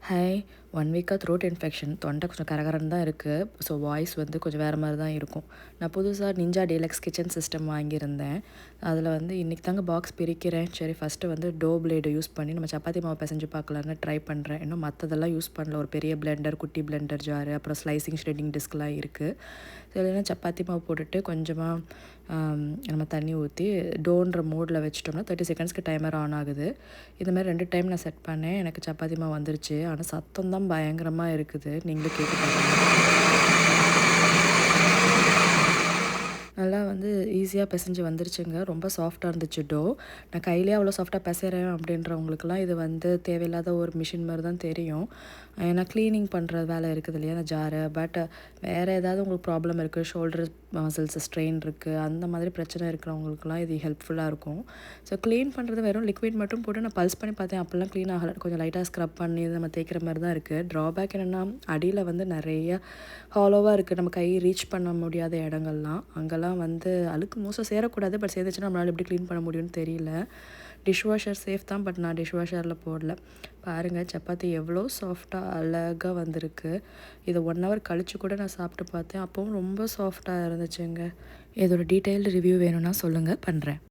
Hi. 1 வீக்கா throat infection. தொண்டை கொஞ்சம் கரகரன்னு தான் இருக்குது. ஸோ வாய்ஸ் வந்து கொஞ்சம் வேறு மாதிரி தான் இருக்கும். நான் புதுசா நிஞ்சா டீலக்ஸ் கிச்சன் சிஸ்டம் வாங்கியிருந்தேன். அதில் வந்து இன்றைக்கி தாங்க பாக்ஸ் பிரிக்கிறேன். சரி ஃபஸ்ட்டு வந்து டோ பிளேடு யூஸ் பண்ணி நம்ம சப்பாத்தி மாவு பிசைஞ்சு பார்க்கலான்னு ட்ரை பண்ணுறேன். இன்னும் மற்றதெல்லாம் யூஸ் பண்ணல. ஒரு பெரிய பிளெண்டர், குட்டி பிளெண்டர் ஜாரு, அப்புறம் ஸ்லைசிங் ஷ்ரெட்டிங் டிஸ்க்லாம் இருக்குது. ஸோ இல்லைன்னா சப்பாத்தி மாவு போட்டுட்டு கொஞ்சமாக நம்ம தண்ணி ஊற்றி டோன்ற மோடில் வச்சிட்டோம்னா 30 செகண்ட்ஸ்க்கு டைமர் ஆன் ஆகுது. இந்த மாதிரி 2 டைம் நான் செட் பண்ணேன். எனக்கு சப்பாத்தி மாவு வந்துருச்சு. ஆனால் சத்தம் தான் பயங்கரமாக இருக்குது. நீங்களும் கேட்டு பாருங்க. நல்லா வந்து ஈஸியாக பிசைஞ்சு வந்துருச்சுங்க. ரொம்ப சாஃப்டாக இருந்துச்சு டோ. நான் கையிலேயே அவ்வளோ சாஃப்டாக பிசைறேன் அப்படின்றவங்களுக்குலாம் இது வந்து தேவையில்லாத ஒரு மிஷின் மாதிரி தான் தெரியும். ஏன்னா க்ளீனிங் பண்ணுற வேலை இருக்குது இல்லையா அந்த ஜாரு. பட் வேறு ஏதாவது உங்களுக்கு ப்ராப்ளம் இருக்குது, ஷோல்டர் மசில்ஸ் ஸ்ட்ரெயின் இருக்குது, அந்த மாதிரி பிரச்சனை இருக்கிறவங்களுக்குலாம் இது ஹெல்ப்ஃபுல்லாக இருக்கும். ஸோ க்ளீன் பண்ணுறது வெறும் லிக்விட் மட்டும் போட்டு நான் பல்ஸ் பண்ணி பார்த்தேன். அப்போல்லாம் க்ளீன் ஆகலை. கொஞ்சம் லைட்டாக ஸ்க்ரப் பண்ணி நம்ம தேய்க்கிற மாதிரி தான் இருக்குது. ட்ராபேக் என்னென்னா அடியில் வந்து நிறைய ஹாலோவாக இருக்குது. நம்ம கை ரீச் பண்ண முடியாத இடங்கள்லாம். அங்கெல்லாம் வந்து அழுக்கு மோஸ்ட்டாக சேரக்கூடாது. பட் சேர்ந்துச்சுன்னா நம்மளால் எப்படி க்ளீன் பண்ண முடியும்னு தெரியல. டிஷ் வாஷர் சேஃப் தான். பட் நான் டிஷ் வாஷரில் போடல. பாருங்கள் சப்பாத்தி எவ்வளோ சாஃப்டாக அழகாக வந்திருக்கு. இதை 1 ஹவர் கழித்து கூட நான் சாப்பிட்டு பார்த்தேன். அப்போவும் ரொம்ப சாஃப்டாக இருந்துச்சுங்க. இதோட டீட்டெயில்டு ரிவ்யூ வேணும்னா சொல்லுங்கள், பண்ணுறேன்.